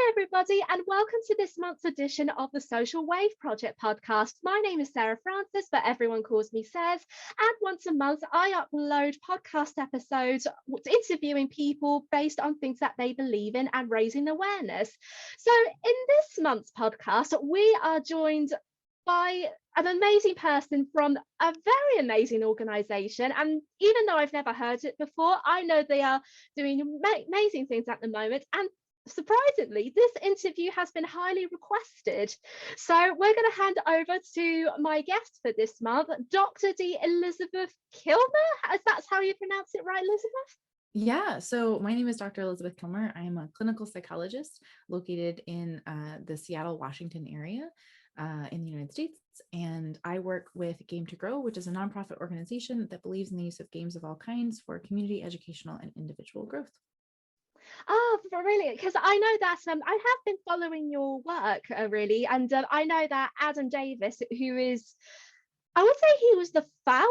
Hi, everybody, and welcome to this month's edition of the Social Wave Project podcast. My name is Sarah Francis, but everyone calls me Sez. And once a month, I upload podcast episodes interviewing people based on things that they believe in and raising awareness. So in this month's podcast, we are joined by an amazing person from a very amazing organization. And even though I've never heard it before, I know they are doing amazing things at the moment. And surprisingly, this interview has been highly requested. So we're going to hand over to my guest for this month, Dr. D. Elizabeth Kilmer. Is that how you pronounce it, right, Elizabeth? Yeah, so my name is Dr. Elizabeth Kilmer. I am a clinical psychologist located in the Seattle, Washington area in the United States. And I work with Game to Grow, which is a nonprofit organization that believes in the use of games of all kinds for community, educational, and individual growth. Oh, brilliant. Because I know that I have been following your work really. And I know that Adam Davis, who is, I would say he was the founder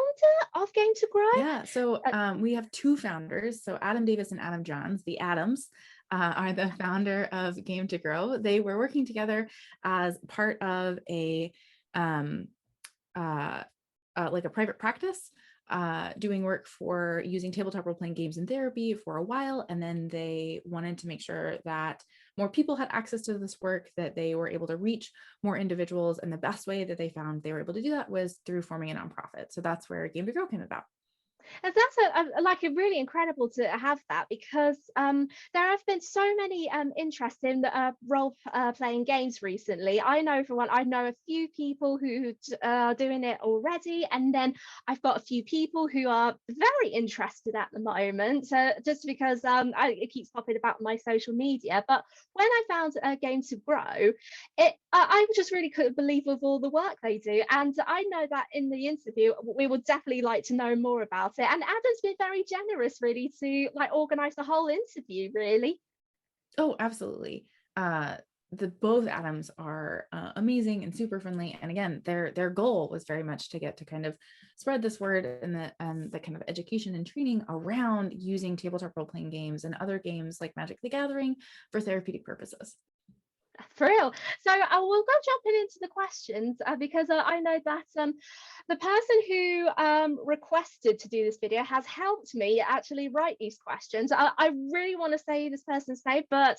of Game to Grow. Yeah, so we have two founders. So Adam Davis and Adam Johns, the Adams, are the founder of Game to Grow. They were working together as part of a like a private practice, doing work for using tabletop role-playing games in therapy for a while. And then they wanted to make sure that more people had access to this work, that they were able to reach more individuals. And the best way that they found they were able to do that was through forming a nonprofit. So that's where Game to Grow came about. And that's like a really incredible to have that, because there have been so many interest in role playing games recently. I know for one, I know a few people who are doing it already, and then I've got a few people who are very interested at the moment, just because it keeps popping about my social media. But when I found a Game to Grow, I just really couldn't believe with all the work they do. And I know that in the interview, we would definitely like to know more about it. And Adam's been very generous, really, to like organize the whole interview, really. Oh, absolutely. The both Adams are amazing and super friendly. And again, their goal was very much to get to kind of spread this word and the kind of education and training around using tabletop role-playing games and other games like Magic the Gathering for therapeutic purposes. For real. So I will go jumping into the questions because I know that the person who requested to do this video has helped me actually write these questions. I really want to say this person's name, but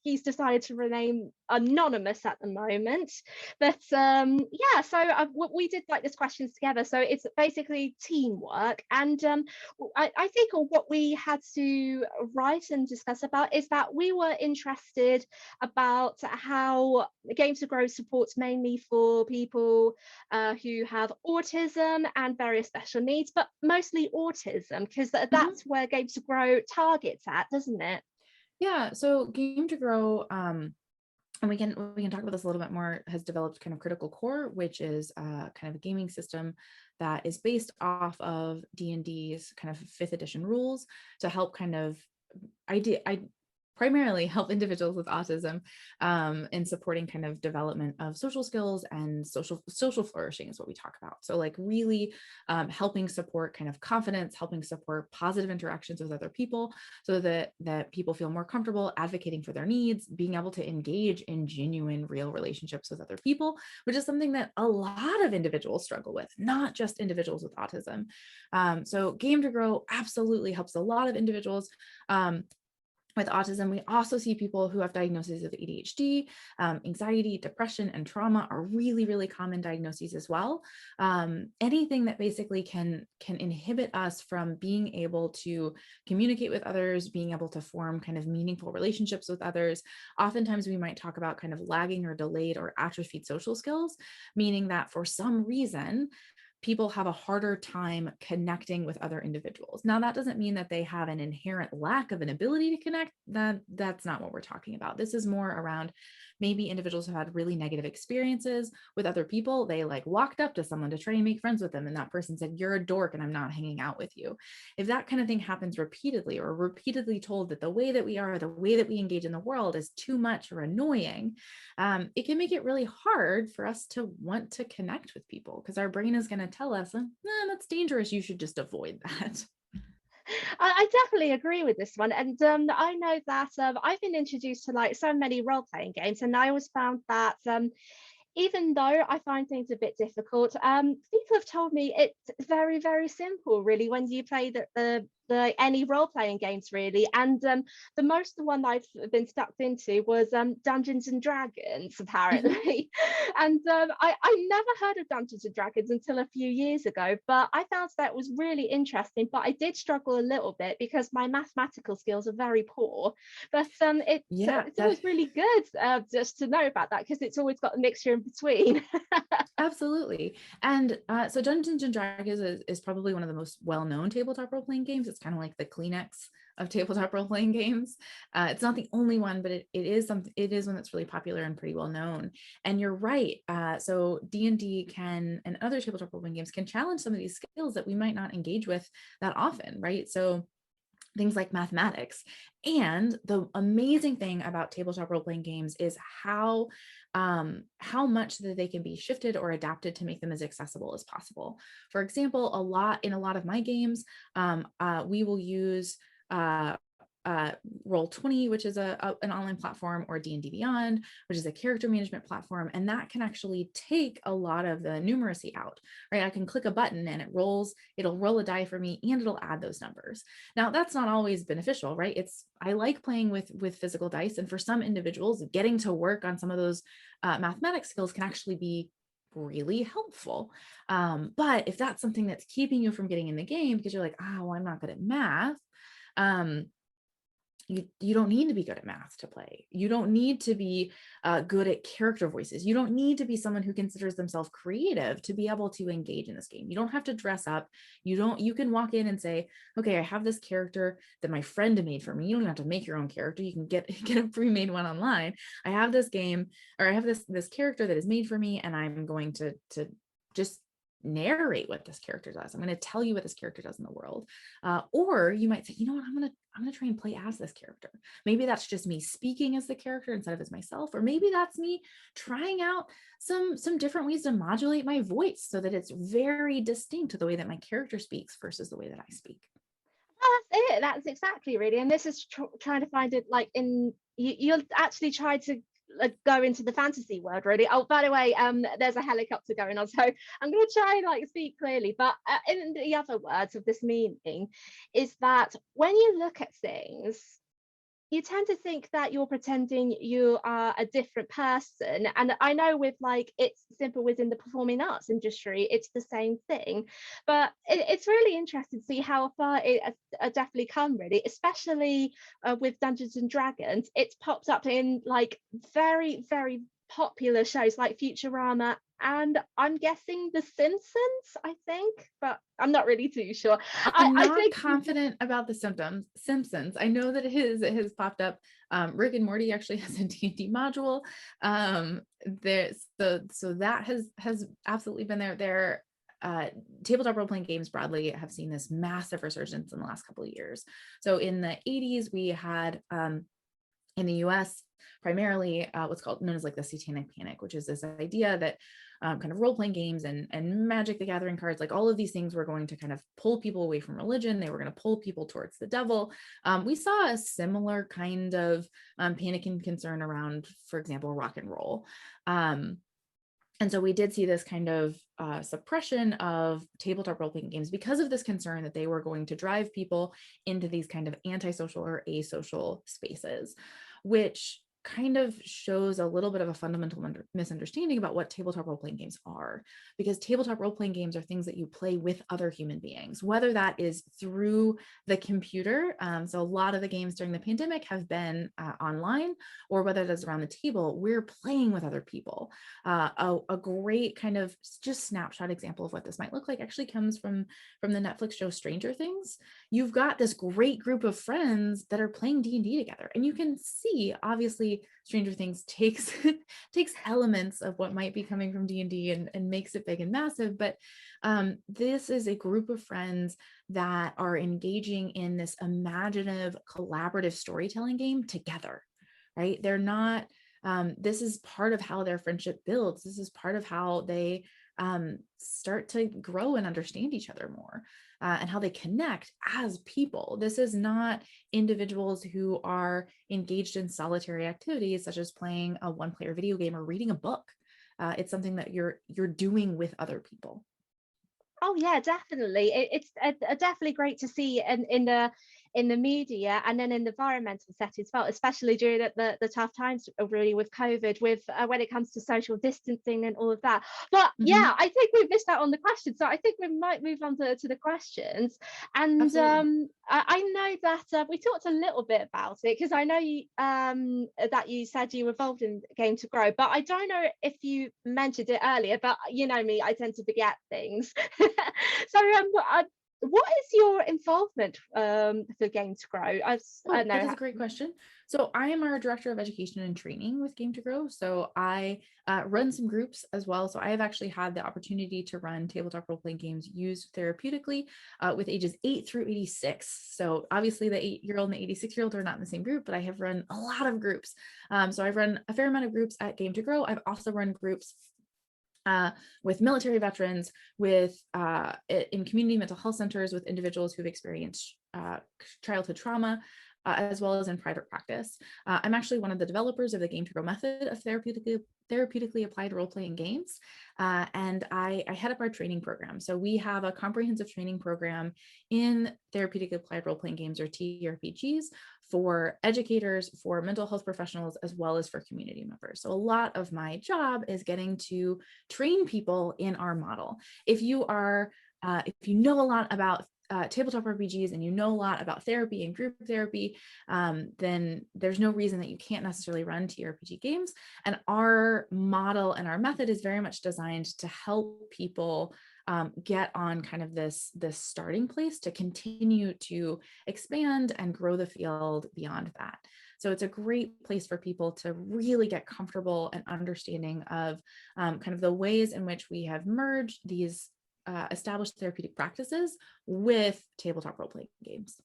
he's decided to remain anonymous at the moment. But yeah, so we did like this questions together. So it's basically teamwork. And I think what we had to write and discuss about is that we were interested about how Game to Grow supports mainly for people who have autism and various special needs, but mostly autism, because that's where Game to Grow targets at, doesn't it? Yeah, so Game to Grow, and we can talk about this a little bit more, has developed kind of Critical Core, which is kind of a gaming system that is based off of D&D's kind of 5th edition rules to help kind of primarily help individuals with autism in supporting kind of development of social skills and social flourishing is what we talk about. So like really helping support kind of confidence, helping support positive interactions with other people so that people feel more comfortable advocating for their needs, being able to engage in genuine, real relationships with other people, which is something that a lot of individuals struggle with, not just individuals with autism. So Game to Grow absolutely helps a lot of individuals with autism. We also see people who have diagnoses of ADHD, anxiety, depression, and trauma are really, really common diagnoses as well. Anything that basically can inhibit us from being able to communicate with others, being able to form kind of meaningful relationships with others. Oftentimes we might talk about kind of lagging or delayed or atrophied social skills, meaning that for some reason, people have a harder time connecting with other individuals. Now, that doesn't mean that they have an inherent lack of an ability to connect. That's not what we're talking about. This is more around maybe individuals who had really negative experiences with other people. They like walked up to someone to try and make friends with them, and that person said, "You're a dork and I'm not hanging out with you." If that kind of thing happens repeatedly, or repeatedly told that the way that we are, the way that we engage in the world is too much or annoying, it can make it really hard for us to want to connect with people, because our brain is going to tell us, that's dangerous, you should just avoid that. I definitely agree with this one, and I know that I've been introduced to like so many role-playing games, and I always found that even though I find things a bit difficult, people have told me it's very, very simple, really, when you play the any role-playing games, really. And the one I've been stuck into was Dungeons and Dragons, Mhm. apparently. And I never heard of Dungeons and Dragons until a few years ago, but I found that was really interesting. But I did struggle a little bit because my mathematical skills are very poor. But Yeah, it's that always really good just to know about that, because it's always got a mixture in between. absolutely. And so Dungeons and Dragons is probably one of the most well-known tabletop role-playing games. It's kind of like the Kleenex of tabletop role-playing games. It's not the only one, but it is something. It is one that's really popular and pretty well known. And you're right. So D&D can, and other tabletop role-playing games can challenge some of these skills that we might not engage with that often, right? So things like mathematics. And the amazing thing about tabletop role-playing games is how much that they can be shifted or adapted to make them as accessible as possible. For example, in a lot of my games, we will use uh, Roll20, which is an online platform, or D&D Beyond, which is a character management platform, and that can actually take a lot of the numeracy out, right? I can click a button and it'll roll a die for me, and it'll add those numbers. Now, that's not always beneficial, right? I like playing with physical dice, and for some individuals, getting to work on some of those mathematics skills can actually be really helpful. But if that's something that's keeping you from getting in the game because you're like, well, I'm not good at math, um, you don't need to be good at math to play. You don't need to be good at character voices. You don't need to be someone who considers themselves creative to be able to engage in this game. You don't have to dress up. You can walk in and say, okay, I have this character that my friend made for me. You don't have to make your own character. You can get a pre-made one online. I have this game, or I have this character that is made for me, and I'm going to just narrate what this character does. I'm going to tell you what this character does in the world. Or you might say, you know what, I'm going to try and play as this character. Maybe that's just me speaking as the character instead of as myself, or maybe that's me trying out some different ways to modulate my voice so that it's very distinct to the way that my character speaks versus the way that I speak. That's it. That's exactly, really. And this is trying to find it like you'll actually try to go into the fantasy world, really. Oh, by the way, there's a helicopter going on, so I'm going to try and like speak clearly. But in the other words of this meaning is that when you look at things, you tend to think that you're pretending you are a different person. And I know with like it's simple within the performing arts industry, it's the same thing. But it's really interesting to see how far it has definitely come, really, especially with Dungeons and Dragons. It's popped up in like very, very popular shows like Futurama, and I'm guessing The Simpsons, I think, but I'm not really too sure. I'm I not think confident about the Simpsons. I know that it has popped up. Rick and Morty actually has a D&D module. So that has absolutely been there. Tabletop role-playing games broadly have seen this massive resurgence in the last couple of years. So in the 80s, we had in the US, primarily what's known as like the Satanic Panic, which is this idea that kind of role-playing games and Magic the Gathering cards, like all of these things were going to kind of pull people away from religion. They were going to pull people towards the devil. We saw a similar kind of panic and concern around, for example, rock and roll. And so we did see this kind of suppression of tabletop role-playing games because of this concern that they were going to drive people into these kind of antisocial or asocial spaces, which kind of shows a little bit of a fundamental misunderstanding about what tabletop role-playing games are, because tabletop role-playing games are things that you play with other human beings, whether that is through the computer. So a lot of the games during the pandemic have been online, or whether that's around the table, we're playing with other people. A great kind of just snapshot example of what this might look like actually comes from the Netflix show Stranger Things. You've got this great group of friends that are playing D&D together, and you can see, obviously, Stranger Things takes elements of what might be coming from D&D and makes it big and massive, but this is a group of friends that are engaging in this imaginative collaborative storytelling game together, right? They're not this is part of how their friendship builds. This is part of how they start to grow and understand each other more, and how they connect as people. This is not individuals who are engaged in solitary activities such as playing a one-player video game or reading a book. It's something that you're doing with other people. Oh yeah, definitely. It's definitely great to see in the media and then in the environmental setting as well, especially during the tough times really with COVID, with when it comes to social distancing and all of that. But Mhm. yeah, I think we've missed out on the questions, so I think we might move on to the questions. And Absolutely. I know that we talked a little bit about it because I know you that you said you were involved in Game to Grow, but I don't know if you mentioned it earlier. But you know me, I tend to forget things. So, what is your involvement for Game to Grow? I Oh, that know. is a great question. So I am our director of education and training with Game to Grow. So I run some groups as well. So I have actually had the opportunity to run tabletop role playing games used therapeutically with ages 8 through 86. So obviously the 8-year-old and the 86-year-old are not in the same group, but I have run a lot of groups. So I've run a fair amount of groups at Game to Grow. I've also run groups with military veterans, with in community mental health centers, with individuals who've experienced childhood trauma, as well as in private practice. I'm actually one of the developers of the Game to Grow method of therapeutically applied role-playing games, and I head up our training program. So we have a comprehensive training program in therapeutic applied role-playing games, or TRPGs, for educators, for mental health professionals, as well as for community members. So a lot of my job is getting to train people in our model. If you know a lot about tabletop RPGs and you know a lot about therapy and group therapy, then there's no reason that you can't necessarily run TRPG games. And our model and our method is very much designed to help people get on kind of this starting place to continue to expand and grow the field beyond that. So it's a great place for people to really get comfortable and understanding of kind of the ways in which we have merged these established therapeutic practices with tabletop role-playing games.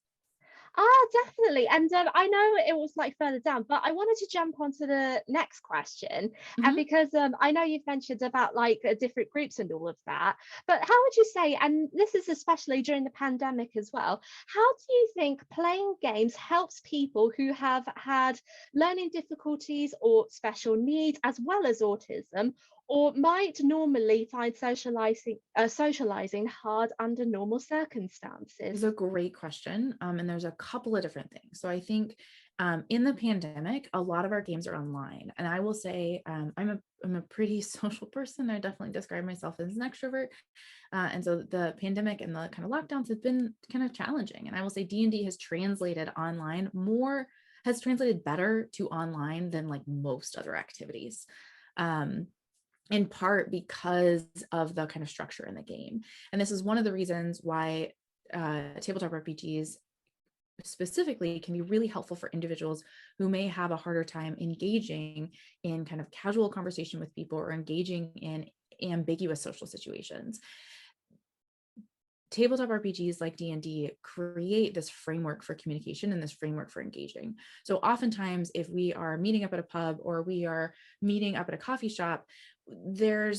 Definitely. And I know it was like further down, but I wanted to jump onto the next question. And Mhm. because I know you've mentioned about like different groups and all of that, but how would you say, and this is especially during the pandemic as well, how do you think playing games helps people who have had learning difficulties or special needs, as well as autism, or might normally find socializing hard under normal It's circumstances? a great question. And there's a couple of different things. So I think in the pandemic, a lot of our games are online. And I will say I'm a pretty social person. I definitely describe myself as an extrovert. And so the pandemic and the kind of lockdowns have been kind of challenging. And I will say D&D has translated better to online than like most other activities. Um, in part because of the kind of structure in the game. And this is one of the reasons why tabletop RPGs specifically can be really helpful for individuals who may have a harder time engaging in kind of casual conversation with people or engaging in ambiguous social situations. Tabletop RPGs like D&D create this framework for communication and this framework for engaging. So oftentimes if we are meeting up at a pub or we are meeting up at a coffee shop, there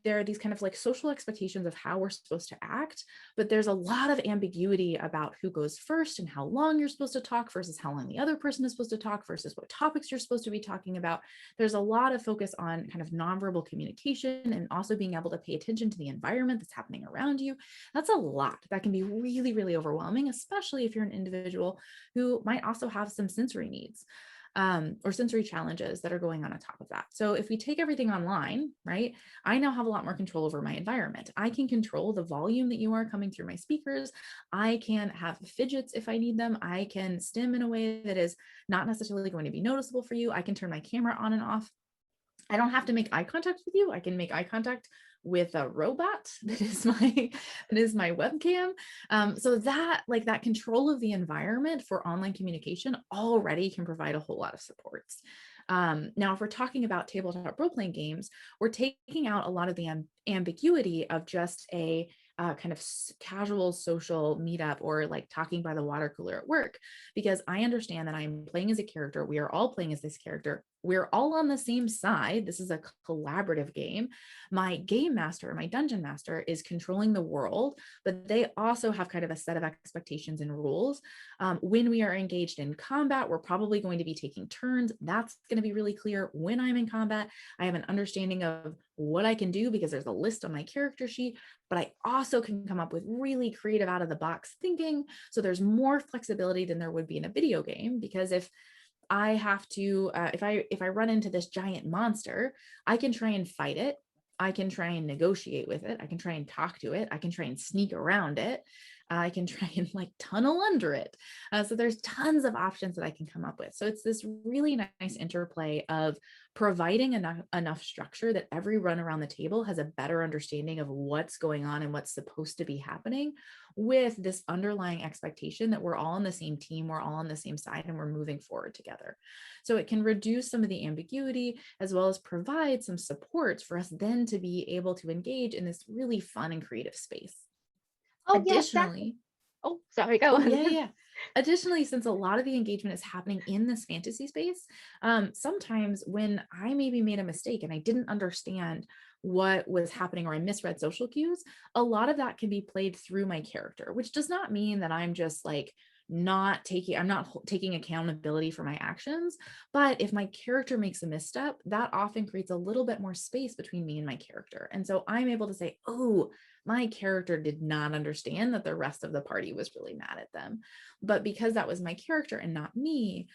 are these kind of like social expectations of how we're supposed to act, but there's a lot of ambiguity about who goes first and how long you're supposed to talk versus how long the other person is supposed to talk versus what topics you're supposed to be talking about. There's a lot of focus on kind of nonverbal communication and also being able to pay attention to the environment that's happening around you. That's a lot that can be really, really overwhelming, especially if you're an individual who might also have some sensory needs or sensory challenges that are going on top of that. So if we take everything online, right, I now have a lot more control over my environment. I can control the volume that you are coming through my speakers. I can have fidgets if I need them. I can stim in a way that is not necessarily going to be noticeable for you. I can turn my camera on and off. I don't have to make eye contact with you. I can make eye contact with a robot that is my webcam. So that control of the environment for online communication already can provide a whole lot of supports. Now, if we're talking about tabletop role-playing games, we're taking out a lot of the ambiguity of just a kind of casual social meetup or like talking by the water cooler at work, because I understand that I'm playing as a character. We are all playing as this character we're all on the same side. This is a collaborative game. My game master, my dungeon master, is controlling the world, but they also have kind of a set of expectations and rules. When we are engaged in combat, we're probably going to be taking turns. That's going to be really clear. When I'm in combat, I have an understanding of what I can do because there's a list on my character sheet, but I also can come up with really creative out of the box thinking. So there's more flexibility than there would be in a video game, because if I have to, if I run into this giant monster, I can try and fight it. I can try and negotiate with it. I can try and talk to it. I can try and sneak around it. I can try and like tunnel under it. So there's tons of options that I can come up with. So it's this really nice interplay of providing enough structure that every run around the table has a better understanding of what's going on and what's supposed to be happening, with this underlying expectation that we're all on the same team, we're all on the same side, and we're moving forward together. So it can reduce some of the ambiguity, as well as provide some supports for us then to be able to engage in this really fun and creative space. Oh, yes, Additionally, oh, sorry, go on. yeah. Additionally, since a lot of the engagement is happening in this fantasy space, sometimes when I maybe made a mistake and I didn't understand what was happening, or I misread social cues, a lot of that can be played through my character, which does not mean that I'm just like I'm not taking accountability for my actions. But if my character makes a misstep, that often creates a little bit more space between me and my character. And so I'm able to say, oh, my character did not understand that the rest of the party was really mad at them. But because that was my character and not me,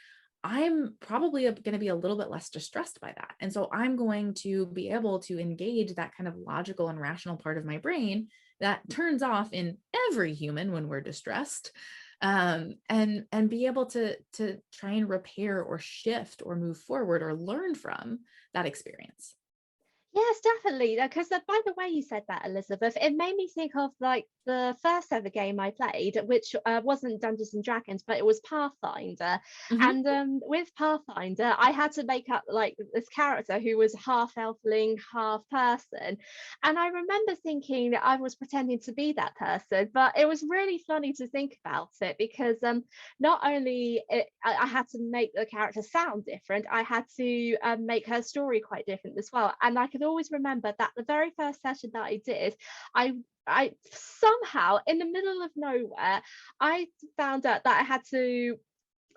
I'm probably going to be a little bit less distressed by that. And so I'm going to be able to engage that kind of logical and rational part of my brain that turns off in every human when we're distressed, and be able to try and repair or shift or move forward or learn from that experience. Yes, definitely. Because by the way you said that, Elizabeth, it made me think of like the first ever game I played, which wasn't Dungeons and Dragons, but it was Pathfinder. Mm-hmm. And with Pathfinder, I had to make up like this character who was half elfling, half person. And I remember thinking that I was pretending to be that person, but it was really funny to think about it because not only I had to make the character sound different, I had to make her story quite different as well. And I could always remember that the very first session that I did, I somehow in the middle of nowhere, I found out that I had to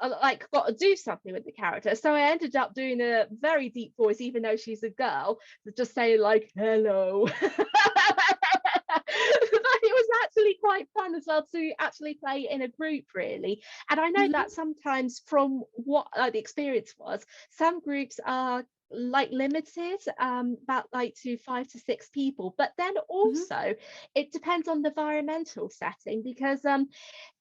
like got to do something with the character. So I ended up doing a very deep voice, even though she's a girl, to just say like hello. But it was actually quite fun as well to actually play in a group, really. And I know Mm-hmm. that sometimes from what the experience was, some groups are like limited about like to 5 to 6 people, but then Mm-hmm. also it depends on the environmental setting, because in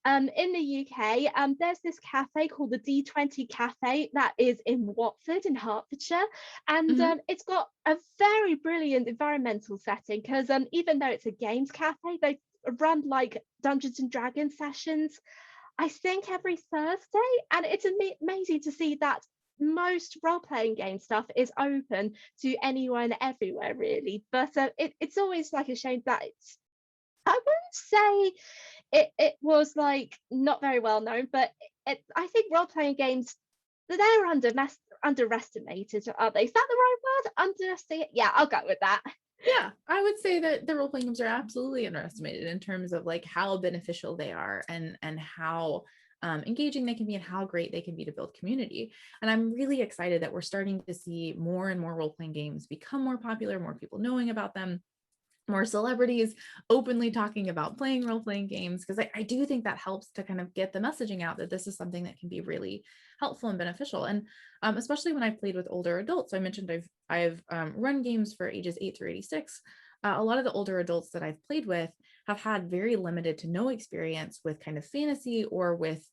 the UK, there's this cafe called the D20 Cafe that is in Watford in Hertfordshire, and Mm-hmm. it's got a very brilliant environmental setting because even though it's a games cafe, they run like Dungeons and Dragons sessions, I think every Thursday, and it's amazing to see that most role-playing game stuff is open to anyone everywhere, really. But it's always like a shame that I wouldn't say it was like not very well known, but I think role-playing games, they're underestimated, are they? Is that the right word? Underestimated? Yeah, I'll go with that. Yeah, I would say that the role playing games are absolutely underestimated in terms of like how beneficial they are, and how engaging they can be, and how great they can be to build community. And I'm really excited that we're starting to see more and more role playing games become more popular, more people knowing about them, more celebrities openly talking about playing role-playing games, because I do think that helps to kind of get the messaging out that this is something that can be really helpful and beneficial. And especially when I've played with older adults. So I mentioned I've run games for ages 8 through 86. A lot of the older adults that I've played with have had very limited to no experience with kind of fantasy or with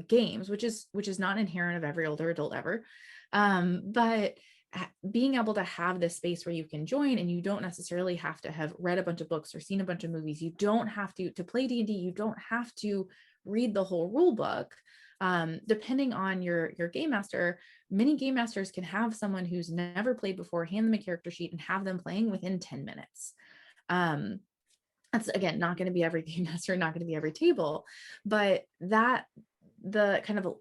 games, which is not inherent of every older adult ever. But being able to have this space where you can join, and you don't necessarily have to have read a bunch of books or seen a bunch of movies. You don't have to play D&D. You don't have to read the whole rule book. Depending on your game master, many game masters can have someone who's never played before, hand them a character sheet, and have them playing within 10 minutes. That's again not going to be every game master, not going to be every table, but that the kind of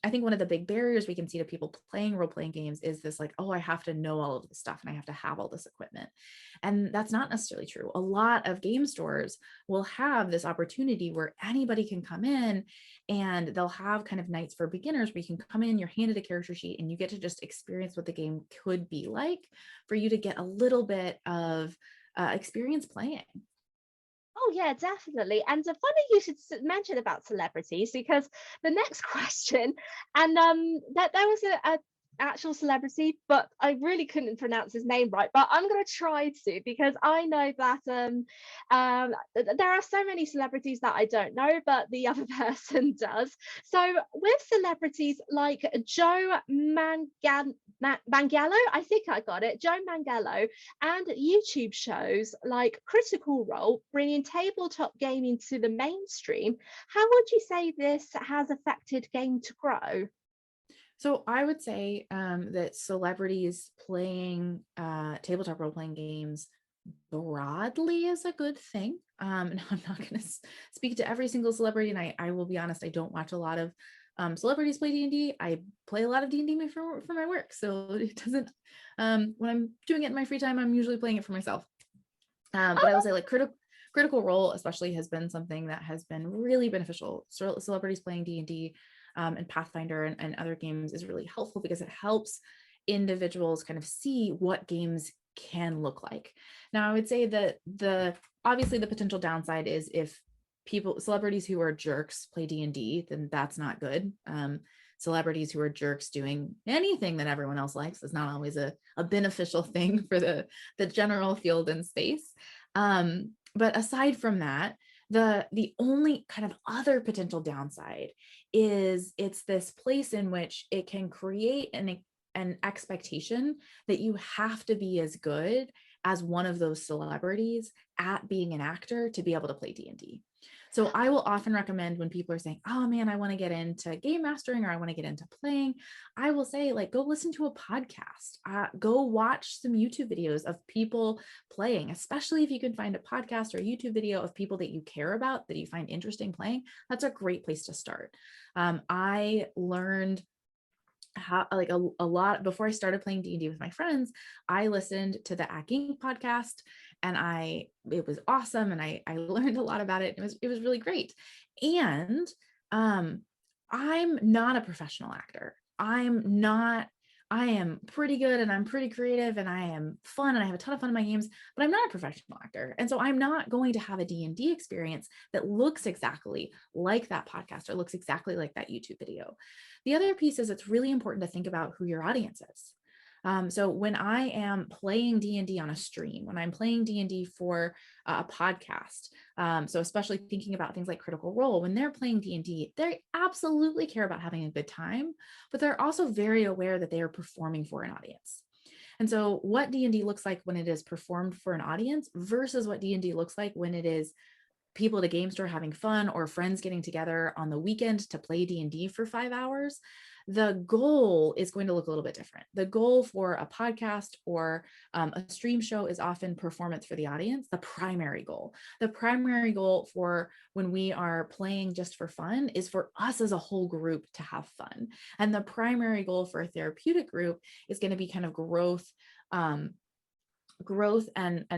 I think one of the big barriers we can see to people playing role-playing games is this like, oh, I have to know all of this stuff and I have to have all this equipment. And that's not necessarily true. A lot of game stores will have this opportunity where anybody can come in, and they'll have kind of nights for beginners where you can come in, you're handed a character sheet, and you get to just experience what the game could be like for you to get a little bit of experience playing. Oh yeah, definitely. And funny you should mention about celebrities, because the next question, and that there was a actual celebrity, but I really couldn't pronounce his name right. But I'm gonna try to, because I know that there are so many celebrities that I don't know, but the other person does. So with celebrities like Joe Manganiello, I think I got it, Joe Manganiello, and YouTube shows like Critical Role bringing tabletop gaming to the mainstream, how would you say this has affected game to grow? So I would say that celebrities playing tabletop role-playing games broadly is a good thing. And I'm not going to speak to every single celebrity, and I will be honest, I don't watch a lot of celebrities play D&D. I play a lot of D&D for my work, so it doesn't. When I'm doing it in my free time, I'm usually playing it for myself. But I will say, like, Critical Role especially has been something that has been really beneficial. So celebrities playing D&D and Pathfinder and other games is really helpful because it helps individuals kind of see what games can look like. Now, I would say that obviously the potential downside is if celebrities who are jerks play D&D, then that's not good. Celebrities who are jerks doing anything that everyone else likes is not always a beneficial thing for the general field and space. But aside from that, the only kind of other potential downside is it's this place in which it can create an expectation that you have to be as good as one of those celebrities at being an actor to be able to play D&D. So I will often recommend, when people are saying, oh man, I want to get into game mastering or I want to get into playing, I will say, like, go listen to a podcast, go watch some YouTube videos of people playing, especially if you can find a podcast or a YouTube video of people that you care about, that you find interesting playing. That's a great place to start. I learned how, like, a lot before I started playing D&D with my friends. I listened to the Acting podcast, and it was awesome, and I learned a lot about it. It was really great. And I'm not a professional actor. I am pretty good, and I'm pretty creative, and I am fun, and I have a ton of fun in my games, but I'm not a professional actor. And so I'm not going to have a D&D experience that looks exactly like that podcast or looks exactly like that YouTube video. The other piece is it's really important to think about who your audience is. So when I am playing D&D on a stream, when I'm playing D&D for a podcast, so especially thinking about things like Critical Role, when they're playing D&D, they absolutely care about having a good time, but they're also very aware that they are performing for an audience. And so what D&D looks like when it is performed for an audience versus what D&D looks like when it is people at a game store having fun or friends getting together on the weekend to play D&D for 5 hours, the goal is going to look a little bit different. The goal for a podcast or a stream show is often performance for the audience, the primary goal. The primary goal for when we are playing just for fun is for us as a whole group to have fun. And the primary goal for a therapeutic group is going to be kind of growth and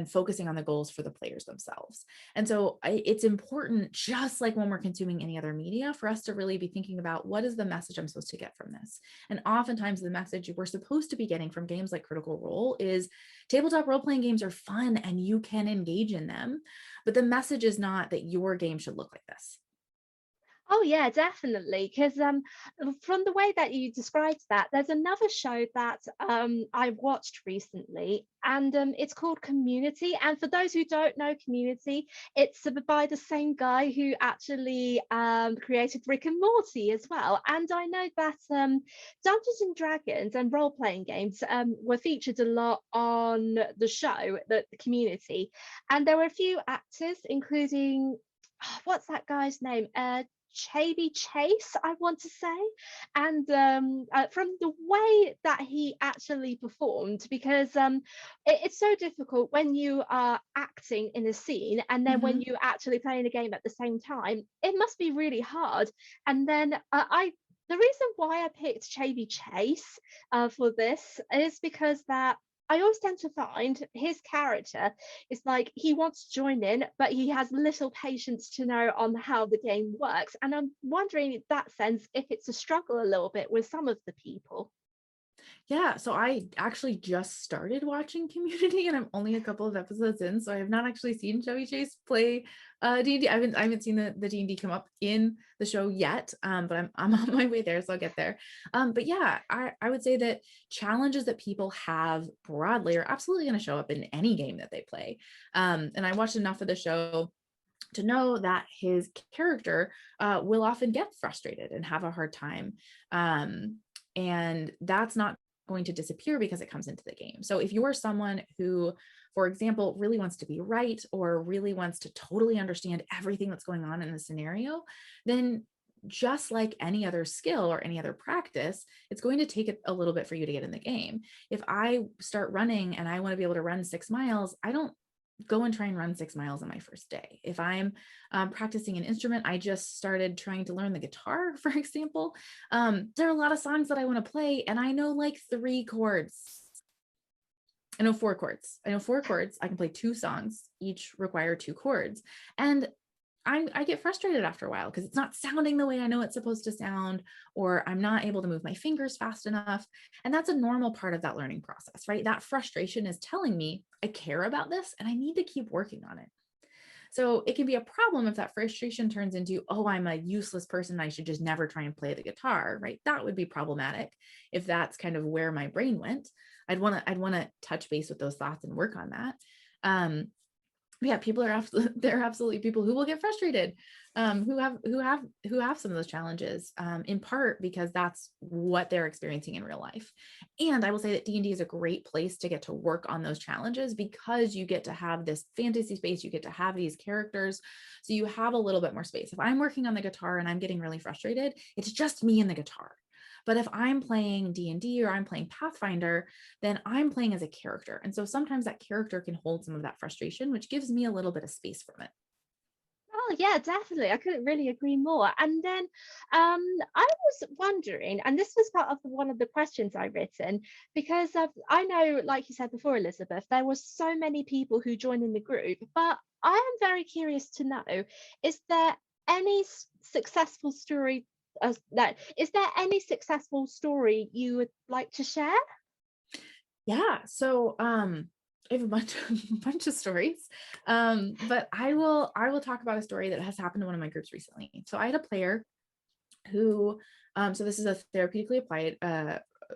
focusing on the goals for the players themselves. And so it's important, just like when we're consuming any other media, for us to really be thinking about, what is the message I'm supposed to get from this? And oftentimes the message we're supposed to be getting from games like Critical Role is tabletop role-playing games are fun and you can engage in them. But the message is not that your game should look like this. Oh yeah, definitely. Because from the way that you described that, there's another show that I watched recently, and it's called Community. And for those who don't know Community, it's by the same guy who actually created Rick and Morty as well. And I know that Dungeons and Dragons and role-playing games were featured a lot on the show, the Community, and there were a few actors, including what's that guy's name? Chevy Chase, I want to say, and from the way that he actually performed, because it's so difficult when you are acting in a scene and then when you actually playing a game at the same time, it must be really hard. And then the reason why I picked Chevy Chase for this is because that I always tend to find his character is like he wants to join in, but he has little patience to know on how the game works. And I'm wondering in that sense if it's a struggle a little bit with some of the people. Yeah, so I actually just started watching Community and I'm only a couple of episodes in, so I have not actually seen Chevy Chase play D&D. I haven't seen the D&D come up in the show yet, but I'm on my way there, so I'll get there. But yeah, I would say that challenges that people have broadly are absolutely going to show up in any game that they play. And I watched enough of the show to know that his character will often get frustrated and have a hard time. And that's not going to disappear because it comes into the game. So if you're someone who, for example, really wants to be right or really wants to totally understand everything that's going on in the scenario, then just like any other skill or any other practice, it's going to take a little bit for you to get in the game. If I start running and I want to be able to run 6 miles, I don't go and try and run 6 miles on my first day. If I'm practicing an instrument, I just started trying to learn the guitar, for example. There are a lot of songs that I want to play, and I know like 3 chords. I know 4 chords. I know 4 chords. I can play 2 songs, each require 2 chords. And I get frustrated after a while because it's not sounding the way I know it's supposed to sound, or I'm not able to move my fingers fast enough. And that's a normal part of that learning process, right? That frustration is telling me I care about this and I need to keep working on it. So it can be a problem if that frustration turns into, oh, I'm a useless person, I should just never try and play the guitar, right? That would be problematic if that's kind of where my brain went. I'd want to touch base with those thoughts and work on that. Yeah, people are absolutely, there are absolutely people who will get frustrated, who have some of those challenges, in part because that's what they're experiencing in real life. And I will say that D&D is a great place to get to work on those challenges because you get to have this fantasy space, you get to have these characters, so you have a little bit more space. If I'm working on the guitar and I'm getting really frustrated, it's just me and the guitar. But if I'm playing D&D or I'm playing Pathfinder, then I'm playing as a character. And so sometimes that character can hold some of that frustration, which gives me a little bit of space from it. Oh yeah, definitely. I couldn't really agree more. And then I was wondering, and this was part of one of the questions I written, because I know, like you said before, Elizabeth, there were so many people who joined in the group, but I am very curious to know, is there any successful story, no, is there any successful story you would like to share? Yeah. So I have a bunch of stories. But I will talk about a story that has happened to one of my groups recently. So I had a player who so this is a therapeutically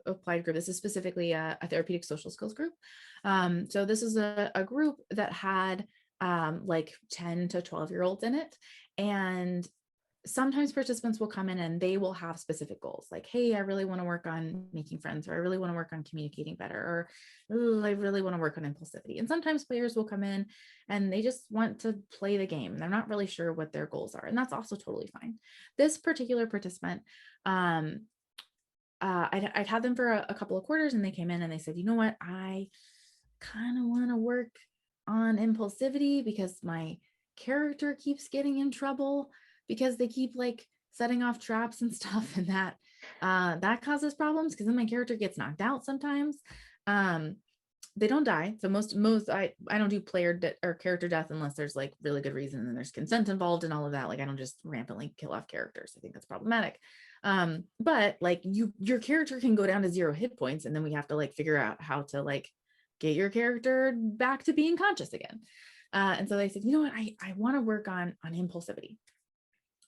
applied group. This is specifically a therapeutic social skills group. So this is a group that had like 10 to 12-year-olds in it. And sometimes participants will come in and they will have specific goals like, hey, I really want to work on making friends, or I really want to work on communicating better, or I really want to work on impulsivity. And sometimes players will come in and they just want to play the game. They're not really sure what their goals are. And that's also totally fine. This particular participant, I'd had them for a couple of quarters and they came in and they said, you know what, I kind of want to work on impulsivity because my character keeps getting in trouble because they keep like setting off traps and stuff, and that causes problems because then my character gets knocked out sometimes. They don't die, so most I don't do player or character death unless there's like really good reason and there's consent involved and all of that. Like I don't just rampantly kill off characters. I think that's problematic. But like your character can go down to 0 hit points and then we have to like figure out how to like get your character back to being conscious again. And so they said, you know what, I want to work on impulsivity.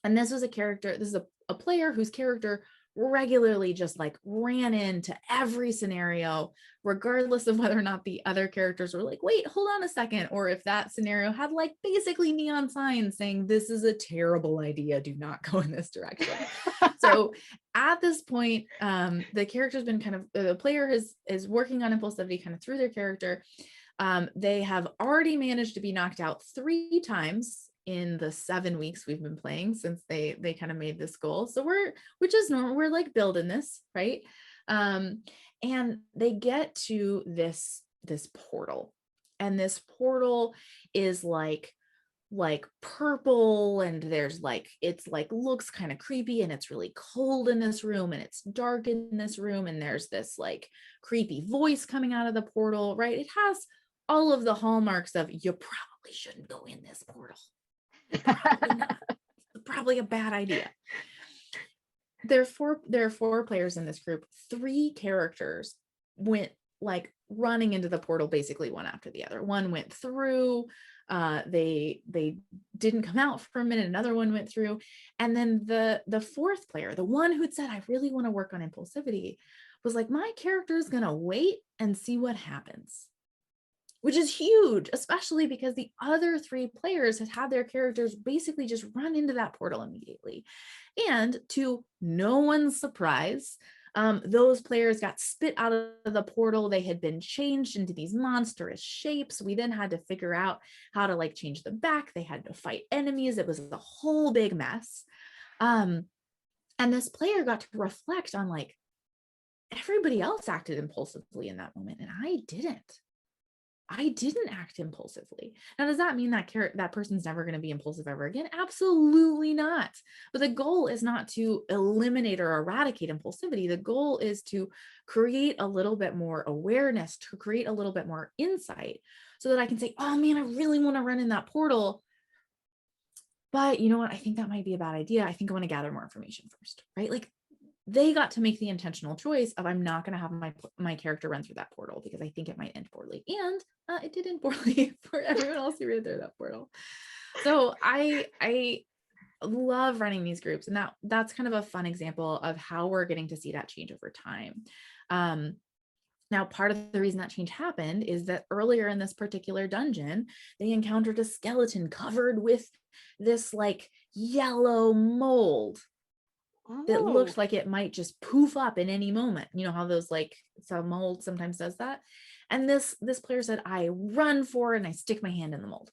And this was this is a player whose character regularly just like ran into every scenario, regardless of whether or not the other characters were like, wait, hold on a second. Or if that scenario had like basically neon signs saying, this is a terrible idea, do not go in this direction. So at this point, the character's been the player is working on impulsivity kind of through their character. They have already managed to be knocked out 3 times in the 7 weeks we've been playing since they kind of made this goal. So which is normal. We're like building this, right? And they get to this portal, and this portal is like like purple, and there's like, it's like looks kind of creepy, and it's really cold in this room, and it's dark in this room, and there's this like creepy voice coming out of the portal, right? It has all of the hallmarks of, you probably shouldn't go in this portal. Probably not. Probably a bad idea. There are four players in this group. 3 characters went like running into the portal, basically one after the other. One went through, they didn't come out for a minute, another one went through. And then the 4th player, the one who'd said, I really want to work on impulsivity, was like, my character is going to wait and see what happens. Which is huge, especially because the other 3 players had their characters basically just run into that portal immediately. And to no one's surprise, those players got spit out of the portal. They had been changed into these monstrous shapes. We then had to figure out how to like change them back. They had to fight enemies. It was a whole big mess. And this player got to reflect on like, everybody else acted impulsively in that moment, and I didn't act impulsively. Now, does that mean that that person's never going to be impulsive ever again? Absolutely not. But the goal is not to eliminate or eradicate impulsivity. The goal is to create a little bit more awareness, to create a little bit more insight, so that I can say, oh man, I really want to run in that portal. But you know what? I think that might be a bad idea. I think I want to gather more information first, right? Like, they got to make the intentional choice of, I'm not going to have my character run through that portal because I think it might end poorly. And it did end poorly for everyone else who ran through that portal. So I love running these groups, and that's kind of a fun example of how we're getting to see that change over time. Now, part of the reason that change happened is that earlier in this particular dungeon, they encountered a skeleton covered with this like yellow mold that looked like it might just poof up in any moment. You know how those like, some mold sometimes does that. And this player said, I run for it and I stick my hand in the mold.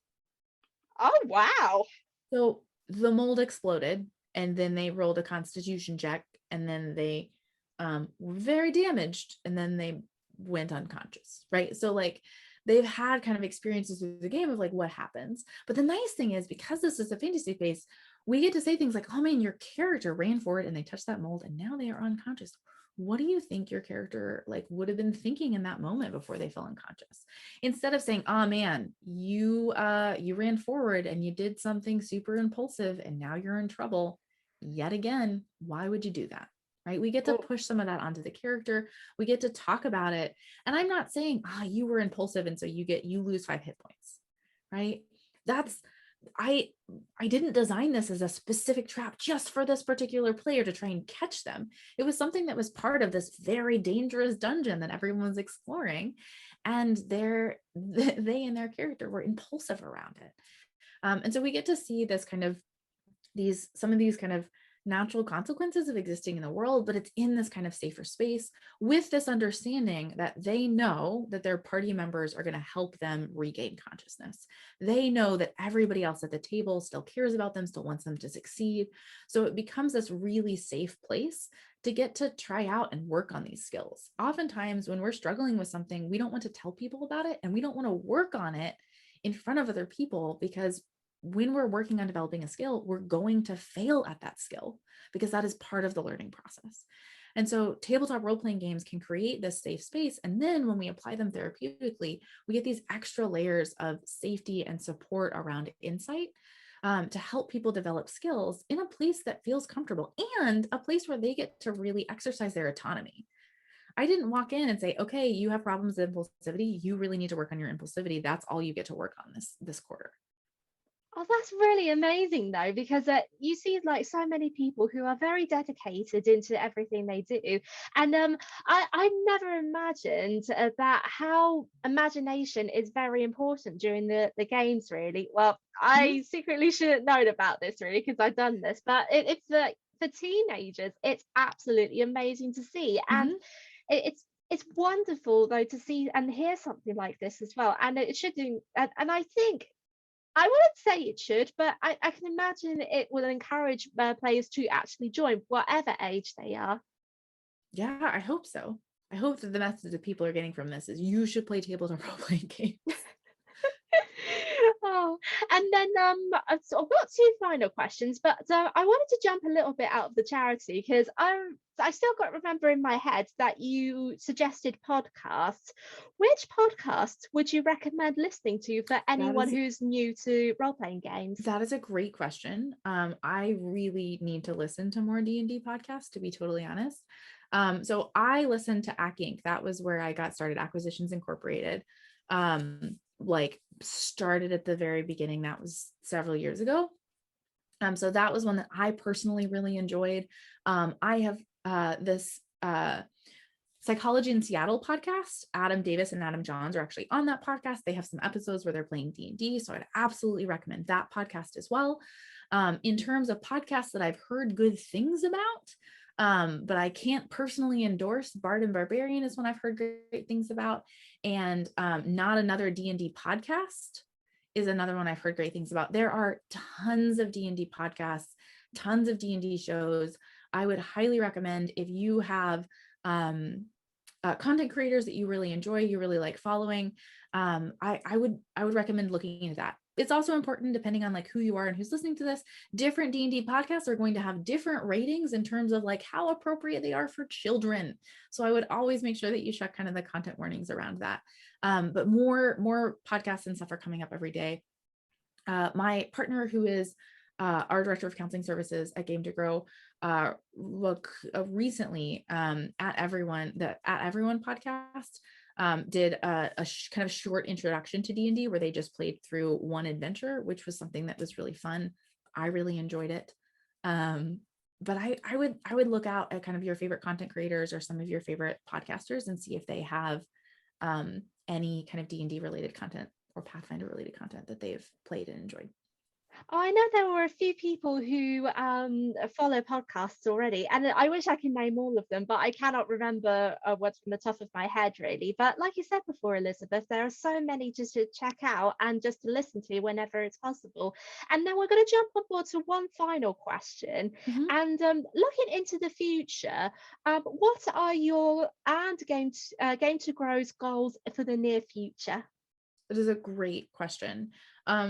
Oh, wow. So the mold exploded, and then they rolled a constitution check, and then they were very damaged, and then they went unconscious, right? So like, they've had kind of experiences with the game of like what happens. But the nice thing is, because this is a fantasy space, we get to say things like, oh man, your character ran for it and they touched that mold and now they are unconscious. What do you think your character like would have been thinking in that moment before they fell unconscious? Instead of saying, oh man, you ran forward and you did something super impulsive and now you're in trouble yet again. Why would you do that? Right? We get to push some of that onto the character. We get to talk about it. And I'm not saying, you were impulsive and so you lose 5 hit points, right? I didn't design this as a specific trap just for this particular player to try and catch them. It was something that was part of this very dangerous dungeon that everyone's exploring. And they and their character were impulsive around it. And so we get to see this kind of some of these kind of natural consequences of existing in the world, but it's in this kind of safer space with this understanding that they know that their party members are going to help them regain consciousness. They know that everybody else at the table still cares about them, still wants them to succeed. So it becomes this really safe place to get to try out and work on these skills. Oftentimes when we're struggling with something, we don't want to tell people about it, and we don't want to work on it in front of other people, because when we're working on developing a skill, we're going to fail at that skill because that is part of the learning process. And so tabletop role-playing games can create this safe space. And then when we apply them therapeutically, we get these extra layers of safety and support around insight to help people develop skills in a place that feels comfortable and a place where they get to really exercise their autonomy. I didn't walk in and say, okay, you have problems with impulsivity. You really need to work on your impulsivity. That's all you get to work on this quarter. Oh, that's really amazing though, because you see like so many people who are very dedicated into everything they do. And I never imagined that how imagination is very important during the games, really. Well, I secretly shouldn't known about this really, because I've done this, but it's like for teenagers, it's absolutely amazing to see. And it's wonderful though to see and hear something like this as well. And it should do, and I think I wouldn't say it should, but I can imagine it will encourage players to actually join, whatever age they are. Yeah, I hope so. I hope that the message that people are getting from this is you should play tabletop role-playing games. Oh, And then so I've got two final questions, but I wanted to jump a little bit out of the charity because I still got to remember in my head that you suggested podcasts. Which podcasts would you recommend listening to for anyone who's new to role-playing games? That is a great question. I really need to listen to more D&D podcasts, to be totally honest. So I listened to AC Inc. That was where I got started, Acquisitions Incorporated. Like started at the very beginning. That was several years ago. So that was one that I personally really enjoyed. I have this Psychology in Seattle podcast. Adam Davis and Adam Johns are actually on that podcast. They have some episodes where they're playing D&D. So I'd absolutely recommend that podcast as well. In terms of podcasts that I've heard good things about, but I can't personally endorse, Bard and Barbarian is one I've heard great things about. And Not Another D&D Podcast is another one I've heard great things about. There are tons of D&D podcasts, tons of D&D shows. I would highly recommend, if you have content creators that you really enjoy, you really like following, I would recommend looking into that. It's also important, depending on like who you are and who's listening to this, different D&D podcasts are going to have different ratings in terms of like how appropriate they are for children. So I would always make sure that you check kind of the content warnings around that. But more podcasts and stuff are coming up every day. My partner, who is our director of counseling services at Game to Grow, recently At Everyone podcast did a kind of short introduction to D&D where they just played through one adventure, which was something that was really fun. I really enjoyed it. But I would look out at kind of your favorite content creators or some of your favorite podcasters and see if they have any kind of D&D related content or Pathfinder related content that they've played and enjoyed. Oh, I know there were a few people who follow podcasts already, and I wish I could name all of them, but I cannot remember what's from the top of my head, really. But like you said before, Elizabeth, there are so many just to check out and just to listen to whenever it's possible. And then we're going to jump on board to one final question. Mm-hmm. And looking into the future, what are your and Game to Grow's goals for the near future? That is a great question.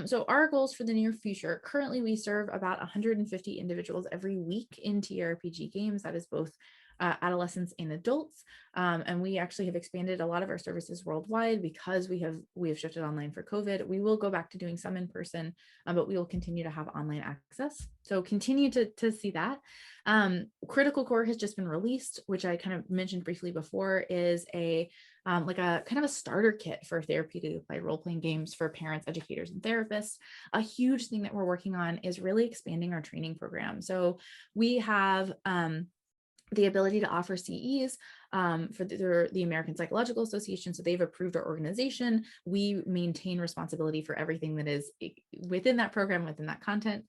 So our goals for the near future, currently we serve about 150 individuals every week in TRPG games. That is both adolescents and adults. And we actually have expanded a lot of our services worldwide because we have shifted online for COVID. We will go back to doing some in person, but we will continue to have online access. So continue to see that. Critical Core has just been released, which I kind of mentioned briefly before, is a like a kind of a starter kit for therapeutic role-playing games for parents, educators, and therapists. A huge thing that we're working on is really expanding our training program. So we have the ability to offer CEs for the American Psychological Association. So they've approved our organization. We maintain responsibility for everything that is within that program, within that content.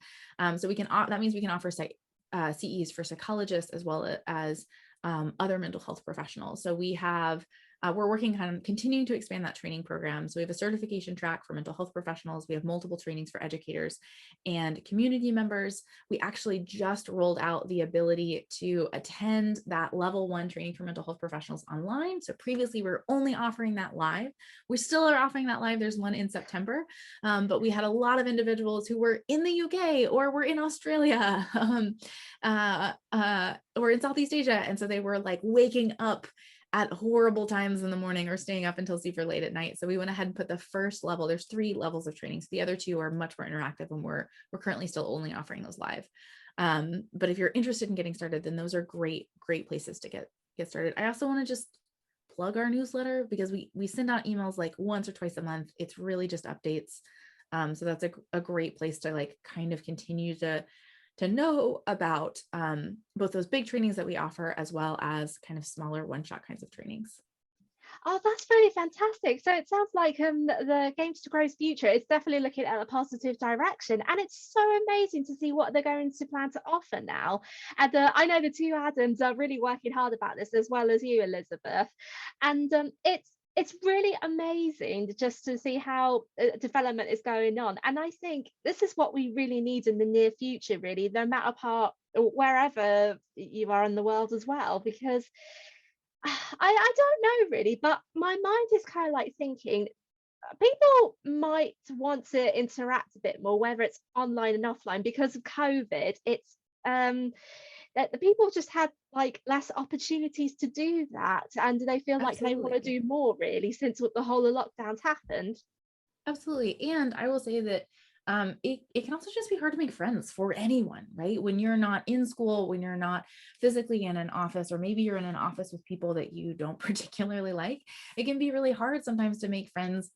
So we can, that means we can offer CEs for psychologists as well as other mental health professionals. So we have we're working on continuing to expand that training program. So we have a certification track for mental health professionals. We have multiple trainings for educators and community members. We actually just rolled out the ability to attend that level 1 training for mental health professionals online. So previously we were only offering that live. We still are offering that live. There's one in September, but we had a lot of individuals who were in the UK or were in Australia or in Southeast Asia. And so they were like waking up at horrible times in the morning or staying up until super late at night. So we went ahead and put the first level. There's 3 levels of training. So the other 2 are much more interactive, and we're currently still only offering those live. But if you're interested in getting started, then those are great places to get started. I also want to just plug our newsletter because we send out emails like once or twice a month. It's really just updates. So that's a great place to like kind of continue to know about both those big trainings that we offer, as well as kind of smaller one-shot kinds of trainings. Oh, that's really fantastic. So it sounds like the Games to Grow's future is definitely looking at a positive direction, and it's so amazing to see what they're going to plan to offer now. And I know the 2 Adams are really working hard about this, as well as you, Elizabeth. And it's really amazing just to see how development is going on. And I think this is what we really need in the near future, really, no matter wherever you are in the world as well, because I don't know really, but my mind is kind of like thinking, people might want to interact a bit more, whether it's online and offline, because of COVID. It's that the people just had like less opportunities to do that, and they feel like they want to Absolutely. do more really since the whole of lockdowns happened. Absolutely. And I will say that it can also just be hard to make friends for anyone, right? When you're not in school, when you're not physically in an office, or maybe you're in an office with people that you don't particularly like, it can be really hard sometimes to make friends.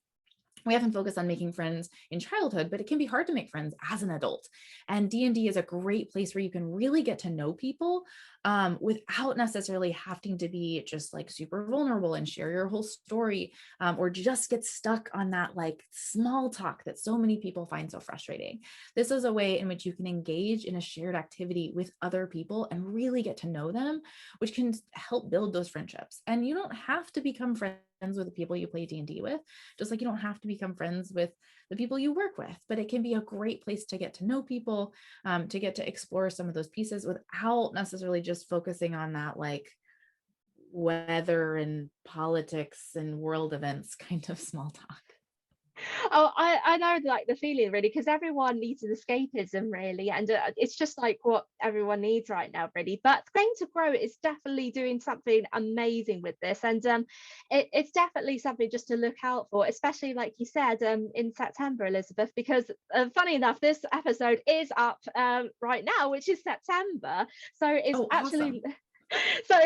We often focus on making friends in childhood, but it can be hard to make friends as an adult. And D&D is a great place where you can really get to know people without necessarily having to be just like super vulnerable and share your whole story, or just get stuck on that like small talk that so many people find so frustrating. This is a way in which you can engage in a shared activity with other people and really get to know them, which can help build those friendships. And you don't have to become friends with the people you play D&D with, just like you don't have to become friends with the people you work with, but it can be a great place to get to know people, to get to explore some of those pieces without necessarily just focusing on that like weather and politics and world events kind of small talk. Oh, I know like the feeling really, because everyone needs an escapism really, and it's just like what everyone needs right now really. But Game to Grow is definitely doing something amazing with this, and it's definitely something just to look out for, especially like you said, in September, Elizabeth, because funny enough, this episode is up right now, which is September, so it's Oh, actually awesome. so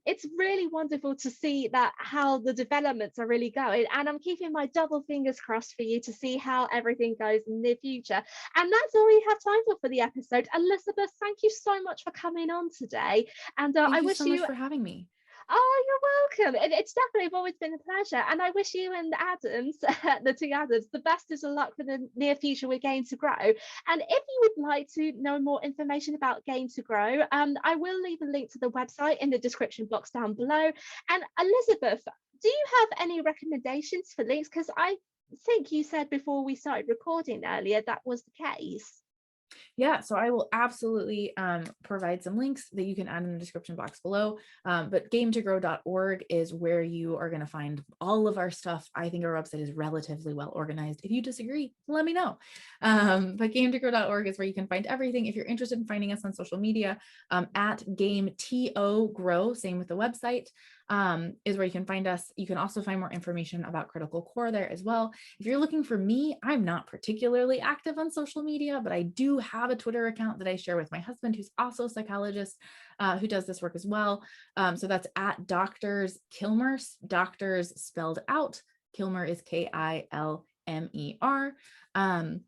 it's really wonderful to see that how the developments are really going, and I'm keeping my double fingers crossed for you to see how everything goes in the future. And that's all we have time for the episode. Elizabeth, thank you so much for coming on today, and I Thank you wish so much you, for having me. oh, you're welcome. It's definitely always been a pleasure. And I wish you and Adams, the two Adams, the best of luck for the near future with Game to Grow. And if you would like to know more information about Game to Grow, I will leave a link to the website in the description box down below. And Elizabeth, do you have any recommendations for links? Because I think you said before we started recording earlier that was the case. Yeah, so I will absolutely provide some links that you can add in the description box below. But gametogrow.org is where you are going to find all of our stuff. I think our website is relatively well organized. If you disagree, let me know. But gametogrow.org is where you can find everything. If you're interested in finding us on social media, at GameToGrow, same with the website, is where you can find us. You can also find more information about Critical Core there as well. If you're looking for me, I'm not particularly active on social media, but I do have a Twitter account that I share with my husband, who's also a psychologist, who does this work as well. So that's at Doctors Kilmer, doctors spelled out. Kilmer is Kilmer. And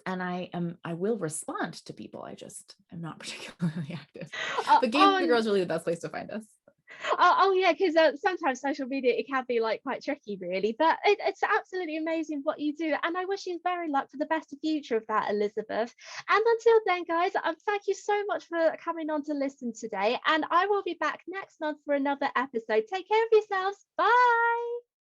I will respond to people. I just am not particularly active. Oh, But Game to oh, Grow is really the best place to find us. oh yeah, because sometimes social media, it can be like quite tricky, really. But it's absolutely amazing what you do, and I wish you very luck for the best future of that, Elizabeth. And until then, guys, thank you so much for coming on to listen today, and I will be back next month for another episode. Take care of yourselves. Bye.